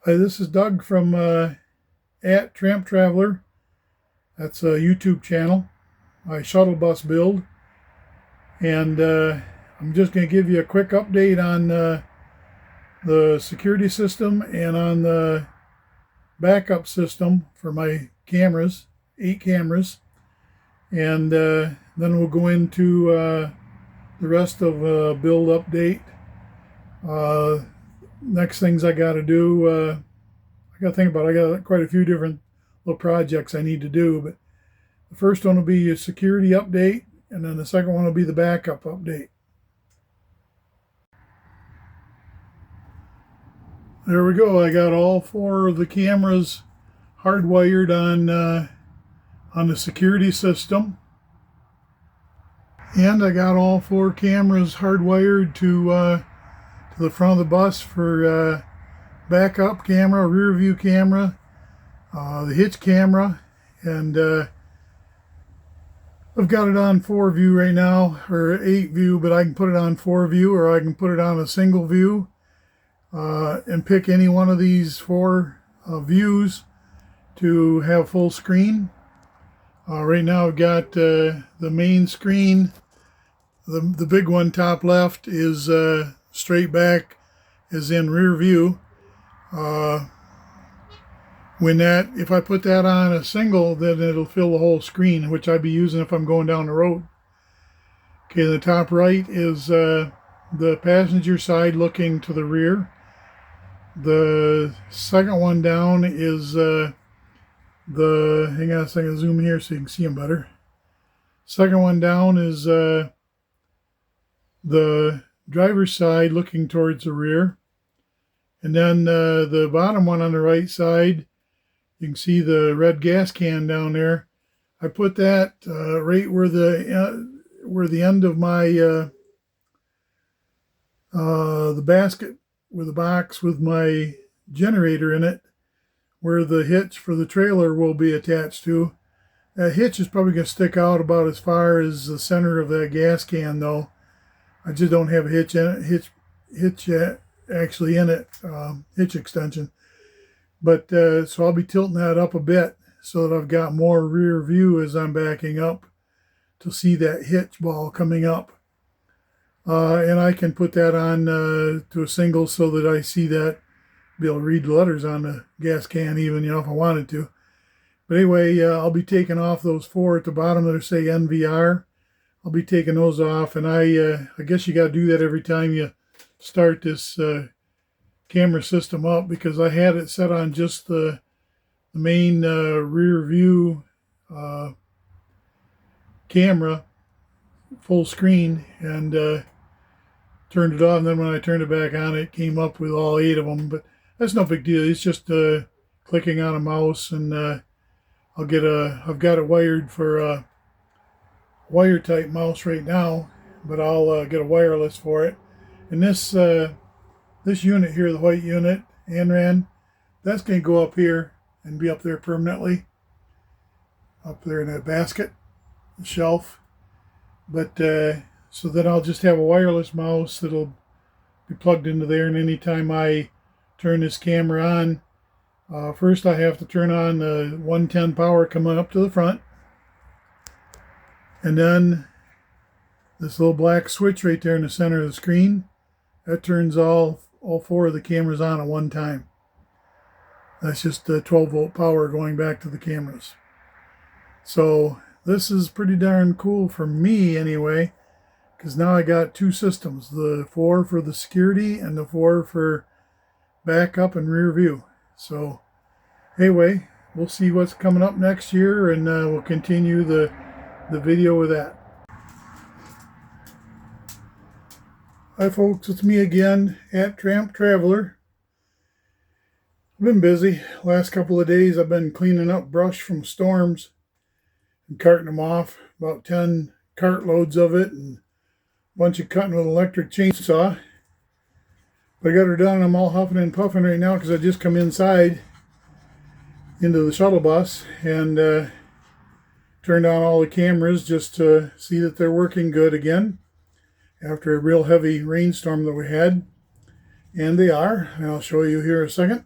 Hi, this is Doug from at Tramp Traveler. That's a YouTube channel. I shuttle bus build, and I'm just going to give you a quick update on the security system and on the backup system for my cameras, 8 cameras, and then we'll go into the rest of build update. Next things I got to do. I got to think about it. I got quite a few different little projects I need to do, but the first one will be a security update, and then the second one will be the backup update. There we go. I got all 4 of the cameras hardwired on the security system, and I got all 4 cameras hardwired to the front of the bus for backup camera, rear view camera, the hitch camera, and I've got it on 4 view right now, or 8 view, but I can put it on 4 view, or I can put it on a single view and pick any one of these 4 views to have full screen. Right now I've got the main screen. The big one top left is straight back, is in rear view. If I put that on a single, then it'll fill the whole screen, which I'd be using if I'm going down the road. Okay, the top right is the passenger side looking to the rear. The second one down is hang on a second, zoom here so you can see them better. Second one down is the driver's side looking towards the rear. And then the bottom one on the right side, you can see the red gas can down there. I put that right where the end of my the basket, with the box with my generator in it, where the hitch for the trailer will be attached to. That hitch is probably going to stick out about as far as the center of that gas can, though. I just don't have a hitch in it, hitch actually in it, hitch extension. But so I'll be tilting that up a bit so that I've got more rear view as I'm backing up to see that hitch ball coming up. And I can put that on to a single so that I see that, be able to read the letters on the gas can even, if I wanted to. But anyway, I'll be taking off those 4 at the bottom that say NVR. I'll be taking those off, and I guess you got to do that every time you start this camera system up, because I had it set on just the main rear view camera, full screen, and turned it off. And then when I turned it back on, it came up with all 8 of them. But that's no big deal. It's just clicking on a mouse, and I've got it wired for a wire type mouse right now, but I'll get a wireless for it. And this unit here, the white unit, ANRAN, that's going to go up here and be up there permanently, up there in that basket, the shelf. But so then I'll just have a wireless mouse that'll be plugged into there, and anytime I turn this camera on, first I have to turn on the 110 power coming up to the front, and then this little black switch right there in the center of the screen, that turns all 4 of the cameras on at one time. That's just 12 volt power going back to the cameras. So this is pretty darn cool for me anyway, because now I got 2 systems, the 4 for the security and the 4 for backup and rear view. So anyway, we'll see what's coming up next year, and we'll continue the video with that. Hi folks, it's me again, at Tramp Traveler. I've been busy. Last couple of days I've been cleaning up brush from storms and carting them off, about 10 cartloads of it, and a bunch of cutting with an electric chainsaw. But I got her done, and I'm all huffing and puffing right now because I just come inside into the shuttle bus and turned on all the cameras just to see that they're working good again after a real heavy rainstorm that we had. And they are, and I'll show you here in a second.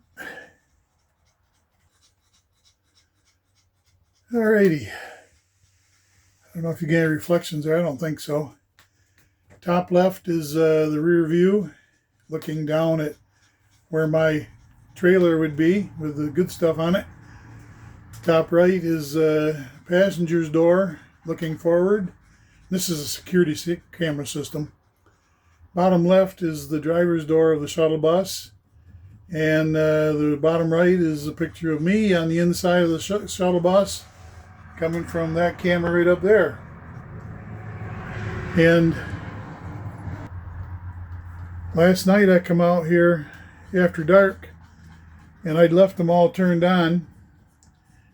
Alrighty. I don't know if you get any reflections there. I don't think so. Top left is the rear view, looking down at where my trailer would be with the good stuff on it. Top right is passenger's door, looking forward. This is a security camera system. Bottom left is the driver's door of the shuttle bus. And the bottom right is a picture of me on the inside of the shuttle bus, coming from that camera right up there. And last night I come out here after dark, and I'd left them all turned on,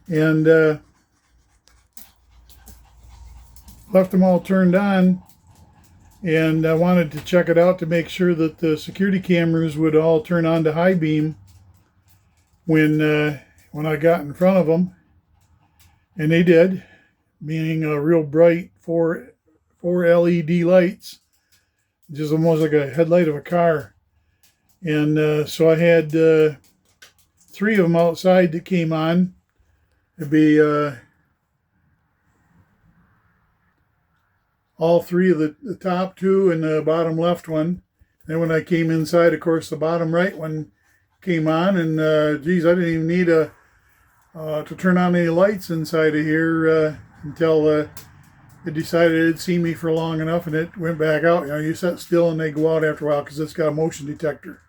and and I wanted to check it out to make sure that the security cameras would all turn on to high beam when I got in front of them, and they did, meaning a real bright four LED lights, just almost like a headlight of a car. And so I had 3 of them outside that came on. It'd be all 3 of the top 2 and the bottom left one. Then when I came inside, of course, the bottom right one came on, and geez, I didn't even need to turn on any lights inside of here until it decided it'd seen me for long enough, and it went back out. You know, you sit still and they go out after a while because it's got a motion detector.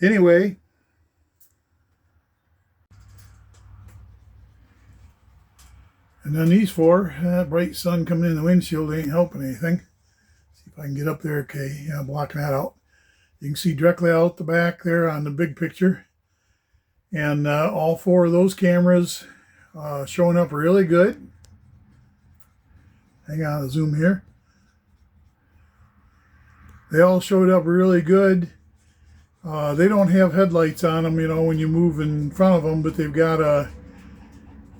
Anyway, and then these 4, that bright sun coming in the windshield ain't helping anything. See if I can get up there. Okay, yeah, blocking that out. You can see directly out the back there on the big picture. And all 4 of those cameras showing up really good. Hang on, I'll zoom here. They all showed up really good. They don't have headlights on them, you know, when you move in front of them, but they've got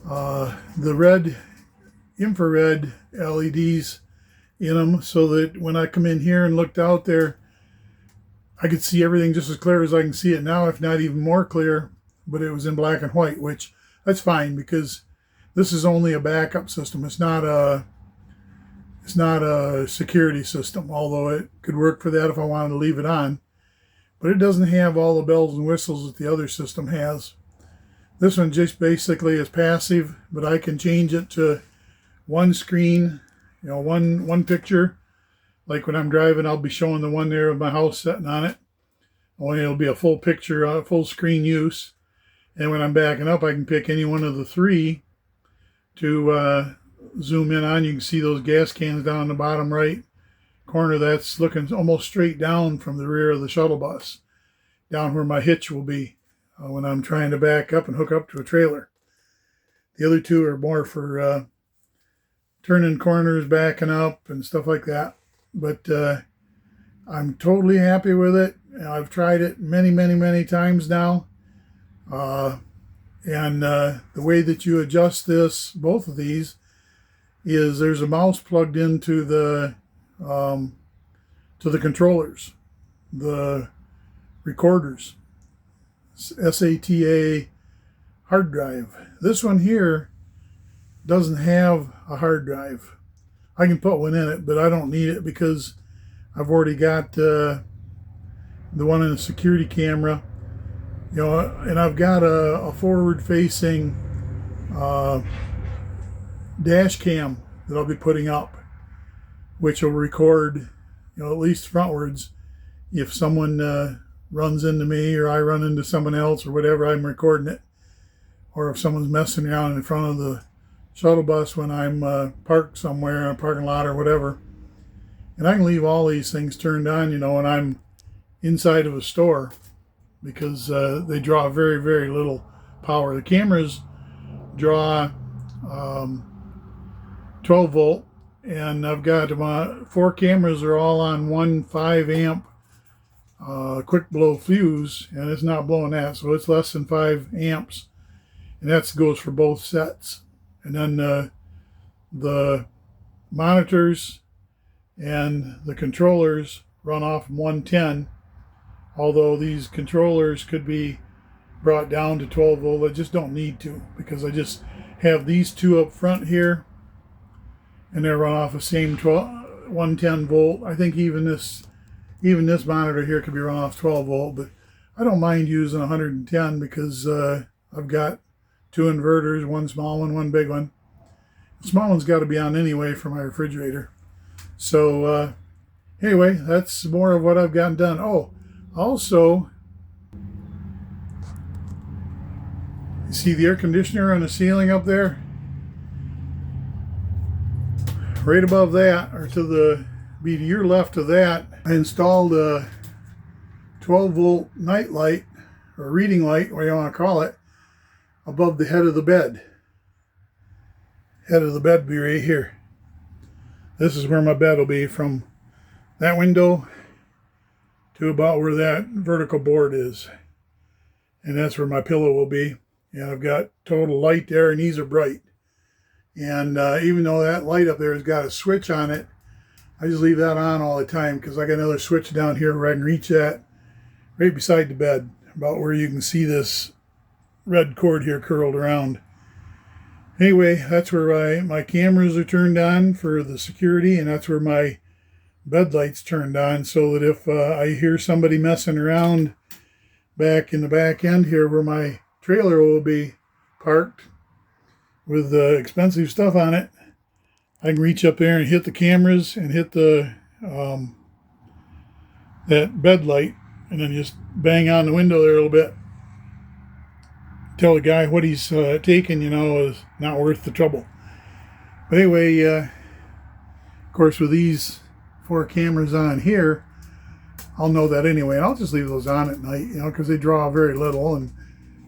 the red infrared LEDs in them, so that when I come in here and looked out there, I could see everything just as clear as I can see it now, if not even more clear. But it was in black and white, which that's fine because this is only a backup system. It's not a security system, although it could work for that if I wanted to leave it on. But it doesn't have all the bells and whistles that the other system has. This one just basically is passive, but I can change it to one screen, you know, one picture. Like when I'm driving, I'll be showing the one there of my house sitting on it. Only it'll be a full picture, full screen use. And when I'm backing up, I can pick any one of the 3 to zoom in on. You can see those gas cans down in the bottom right corner. That's looking almost straight down from the rear of the shuttle bus, down where my hitch will be when I'm trying to back up and hook up to a trailer. The other 2 are more for turning corners, backing up, and stuff like that. But I'm totally happy with it. I've tried it many, many, many times now. And the way that you adjust both of these, is there's a mouse plugged into the controllers, the recorders, SATA hard drive. This one here doesn't have a hard drive. I can put one in it, but I don't need it because I've already got the one in the security camera. You know, and I've got a forward-facing dash cam that I'll be putting up, which will record, you know, at least frontwards. If someone runs into me or I run into someone else or whatever, I'm recording it. Or if someone's messing around in front of the shuttle bus when I'm parked somewhere in a parking lot or whatever. And I can leave all these things turned on, you know, when I'm inside of a store, because they draw very, very little power. The cameras draw 12 volt, and I've got my 4 cameras are all on one 5 amp quick blow fuse, and it's not blowing that, so it's less than 5 amps, and that goes for both sets. And then the monitors and the controllers run off 110, although these controllers could be brought down to 12 volt. I just don't need to, because I just have these two up front here, and they run off the same 110 volt. I think even this monitor here could be run off 12 volt, but I don't mind using 110 because I've got two inverters, one small one, one big one. The small one's got to be on anyway for my refrigerator. So anyway, that's more of what I've gotten done. Oh, also, you see the air conditioner on the ceiling up there? Right above that, or to your left of that, I installed a 12 volt night light, or reading light, whatever you want to call it, above the head of the bed. Head of the bed be right here. This is where my bed will be, from that window to about where that vertical board is. And that's where my pillow will be. And I've got total light there, and these are bright. And even though that light up there has got a switch on it, I just leave that on all the time because I got another switch down here where I can reach that right beside the bed, about where you can see this red cord here curled around. Anyway, that's where my cameras are turned on for the security, and that's where my bed light's turned on, so that if I hear somebody messing around back in the back end here where my trailer will be parked with expensive stuff on it, I can reach up there and hit the cameras and hit the that bed light, and then just bang on the window there a little bit. Tell the guy what he's taking, is not worth the trouble. But anyway, of course, with these 4 cameras on here, I'll know that anyway. And I'll just leave those on at night, because they draw very little, and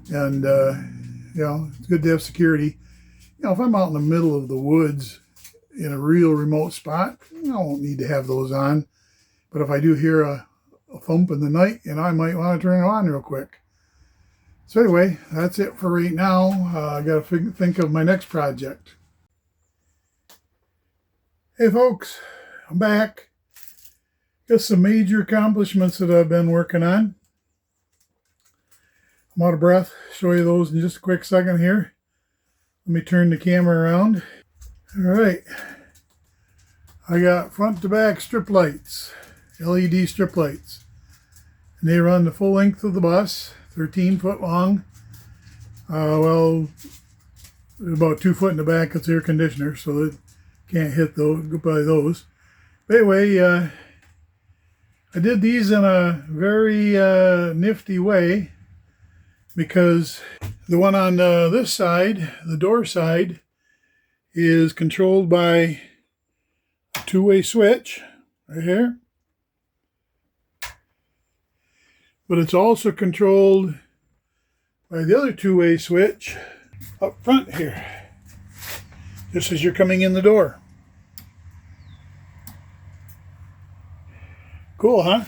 it's good to have security. If I'm out in the middle of the woods in a real remote spot, I won't need to have those on. But if I do hear a thump in the night, I might want to turn it on real quick. So anyway, that's it for right now. I got to think of my next project. Hey folks, I'm back. Got some major accomplishments that I've been working on. I'm out of breath. Show you those in just a quick second here. Let me turn the camera around. All right. I got front to back strip lights, LED strip lights. And they run the full length of the bus, 13 foot long. Well, about 2 foot in the back. It's air conditioner, so it can't hit those, go by those. But anyway, I did these in a very nifty way, because the one on this side, the door side, is controlled by a two-way switch right here. But it's also controlled by the other two-way switch up front here, just as you're coming in the door. Cool, huh?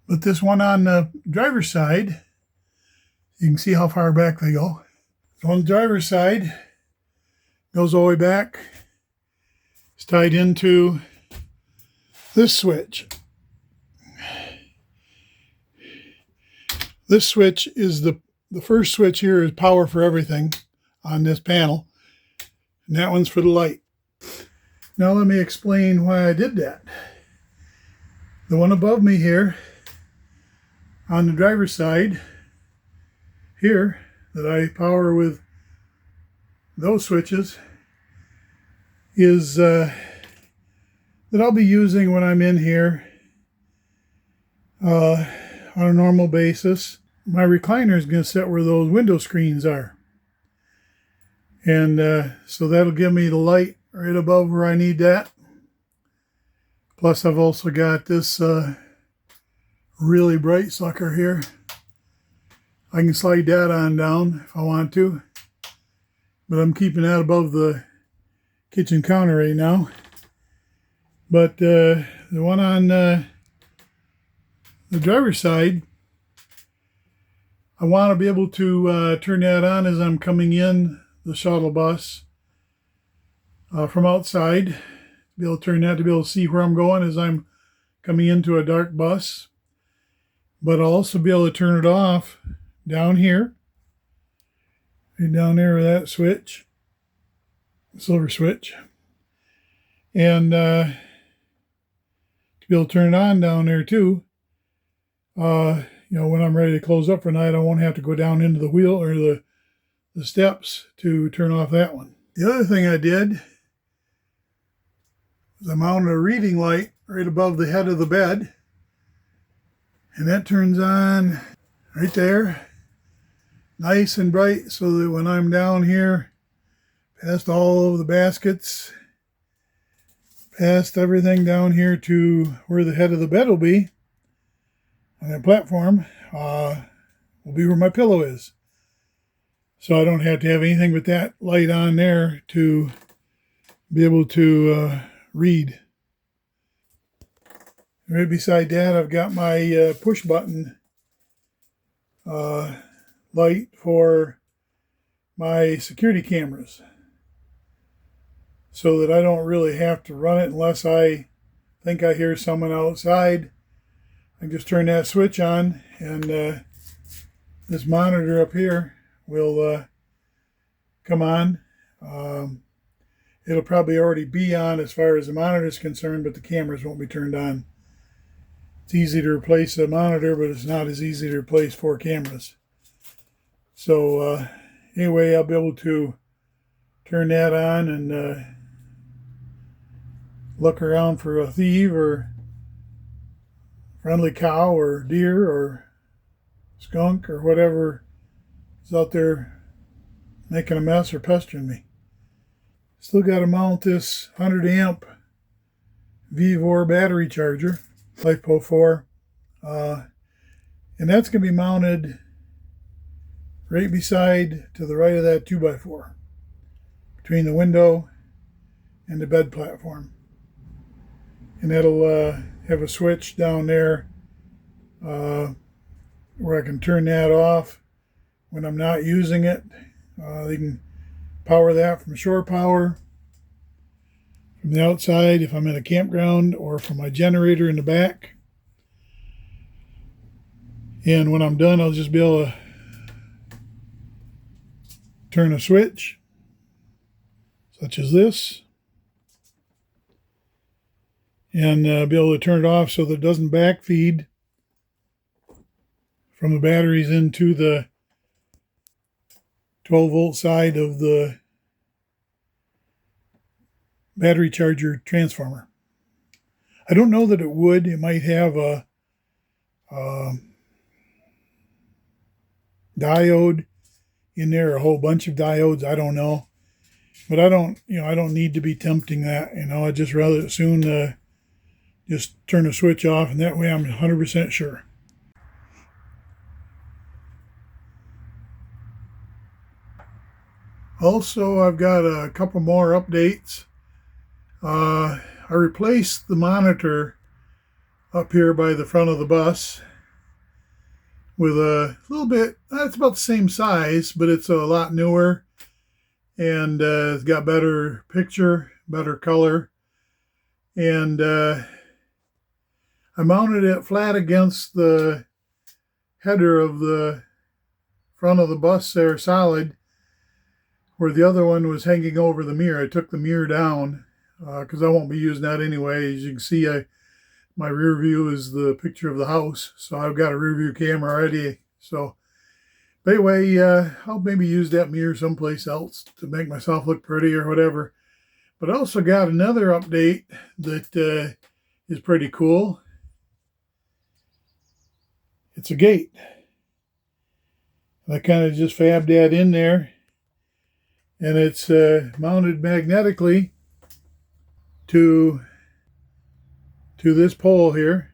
But this one on the driver's side, you can see how far back they go. So on the driver's side, goes all the way back. It's tied into this switch. This switch is the first switch here is power for everything on this panel. And that one's for the light. Now let me explain why I did that. The one above me here, on the driver's side, here, that I power with those switches, is that I'll be using when I'm in here on a normal basis. My recliner is going to sit where those window screens are. And so that'll give me the light right above where I need that. Plus I've also got this really bright sucker here. I can slide that on down if I want to. But I'm keeping that above the kitchen counter right now. But the one on the driver's side, I want to be able to turn that on as I'm coming in the shuttle bus from outside. Be able to turn that to be able to see where I'm going as I'm coming into a dark bus. But I'll also be able to turn it off down here right down there with that switch, silver switch. And to be able to turn it on down there too, when I'm ready to close up for night, I won't have to go down into the wheel or the steps to turn off that one. The other thing I did was I mounted a reading light right above the head of the bed, and that turns on right there, nice and bright, so that when I'm down here, past all of the baskets, past everything down here to where the head of the bed will be, on that platform, will be where my pillow is. So I don't have to have anything but that light on there to be able to read. Right beside that, I've got my push button light for my security cameras, so that I don't really have to run it unless I think I hear someone outside. I can just turn that switch on, and this monitor up here will come on. It'll probably already be on as far as the monitor is concerned, but the cameras won't be turned on. It's easy to replace a monitor, but it's not as easy to replace 4 cameras. So anyway, I'll be able to turn that on and look around for a thief or friendly cow or deer or skunk or whatever is out there making a mess or pestering me. Still got to mount this 100 amp V4 battery charger, LifePo 4, and that's going to be mounted right beside to the right of that 2x4, between the window and the bed platform. And that'll have a switch down there where I can turn that off when I'm not using it. They can power that from shore power, from the outside if I'm in a campground, or from my generator in the back. And when I'm done, I'll just be able to turn a switch, such as this, and be able to turn it off so that it doesn't backfeed from the batteries into the 12-volt side of the battery charger transformer. I don't know that it would. It might have a diode in there, a whole bunch of diodes. I don't know, but I don't need to be tempting that. I'd just rather soon just turn the switch off, and that way I'm 100% sure. Also, I've got a couple more updates. I replaced the monitor up here by the front of the bus with a little bit, it's about the same size, but it's a lot newer, and it's got better picture, better color, and I mounted it flat against the header of the front of the bus there, solid, where the other one was hanging over the mirror. I took the mirror down because I won't be using that anyway. As you can see, my rear view is the picture of the house, so I've got a rear view camera already. So, but anyway, I'll maybe use that mirror someplace else to make myself look pretty or whatever. But I also got another update that is pretty cool. It's a gate. I kind of just fabbed that in there, and it's mounted magnetically to this pole here,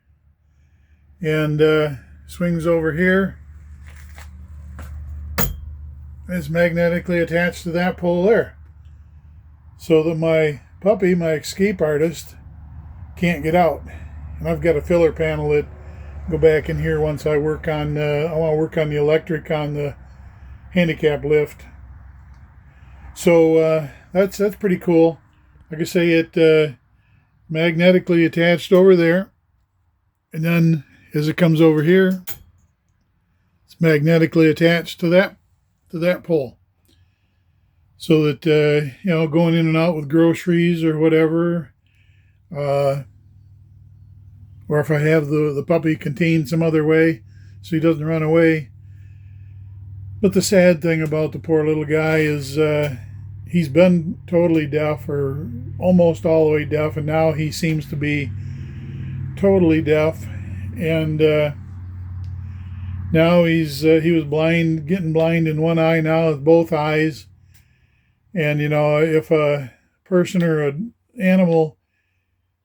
and swings over here. It's magnetically attached to that pole there, so that my puppy, my escape artist, can't get out. And I've got a filler panel that go back in here once I work on I want to work on the electric on the handicap lift. So that's pretty cool. Like I say, it magnetically attached over there, and then as it comes over here, it's magnetically attached to that pole. so that, going in and out with groceries or whatever, or if I have the puppy contained some other way so he doesn't run away. But the sad thing about the poor little guy is he's been totally deaf, or almost all the way deaf, and now he seems to be totally deaf. And now he was blind, getting blind in one eye now with both eyes. And if a person or an animal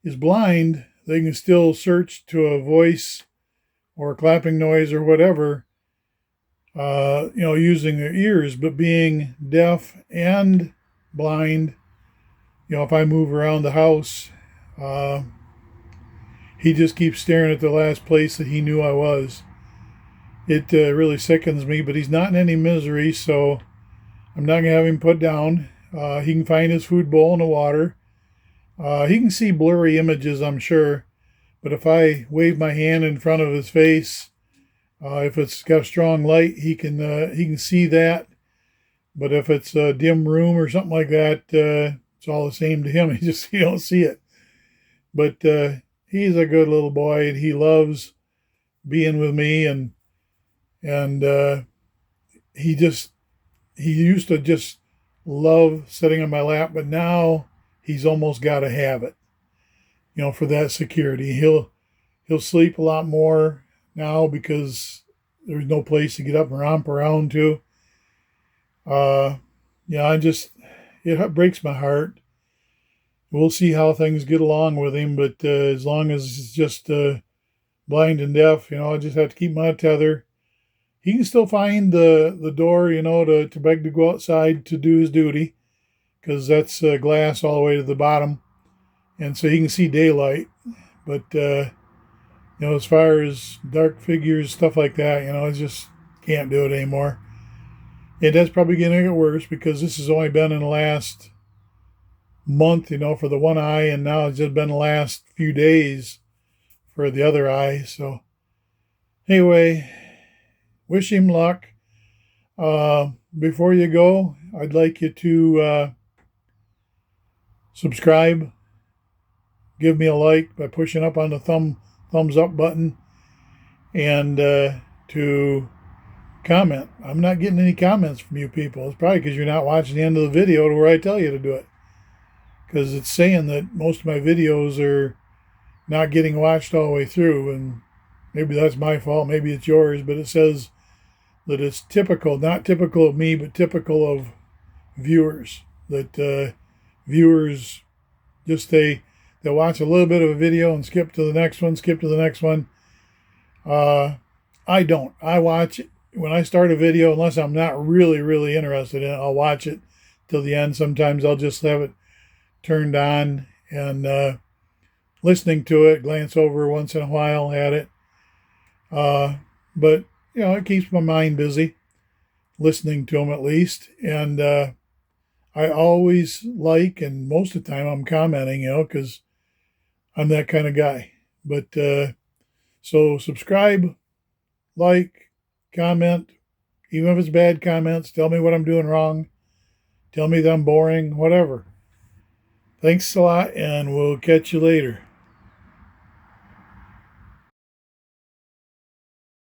is blind, they can still search to a voice or a clapping noise or whatever, using their ears. But being deaf and blind, if I move around the house, he just keeps staring at the last place that he knew I was. It really sickens me, but he's not in any misery, so I'm not going to have him put down. He can find his food bowl in the water. He can see blurry images, I'm sure, but if I wave my hand in front of his face, if it's got a strong light, he can see that. But if it's a dim room or something like that, it's all the same to him. He don't see it. But he's a good little boy, and he loves being with me, and he used to just love sitting on my lap, but now he's almost got to have it, for that security. He'll sleep a lot more now because there's no place to get up and romp around to. It breaks my heart. We'll see how things get along with him, but as long as he's just blind and deaf, I just have to keep him on a tether. He can still find the door, to beg to go outside to do his duty, because that's glass all the way to the bottom, and so he can see daylight. But as far as dark figures, stuff like that, I just can't do it anymore. And that's probably going to get worse because this has only been in the last month, for the one eye, and now it's just been the last few days for the other eye. So anyway, wish him luck. Before you go, I'd like you to subscribe, give me a like by pushing up on the thumbs up button, and to comment. I'm not getting any comments from you people. It's probably because you're not watching the end of the video to where I tell you to do it, because it's saying that most of my videos are not getting watched all the way through, and maybe that's my fault, maybe it's yours, but it says that it's not typical of me, but typical of viewers, that viewers just they'll watch a little bit of a video and skip to the next one. I don't. I watch it. When I start a video, unless I'm not really, really interested in it, I'll watch it till the end. Sometimes I'll just have it turned on and listening to it, glance over once in a while at it. But, it keeps my mind busy, listening to them at least. And I always like, and most of the time I'm commenting, because I'm that kind of guy. But so subscribe, like, comment, even if it's bad comments. Tell me what I'm doing wrong. Tell me that I'm boring, whatever. Thanks a lot, and we'll catch you later.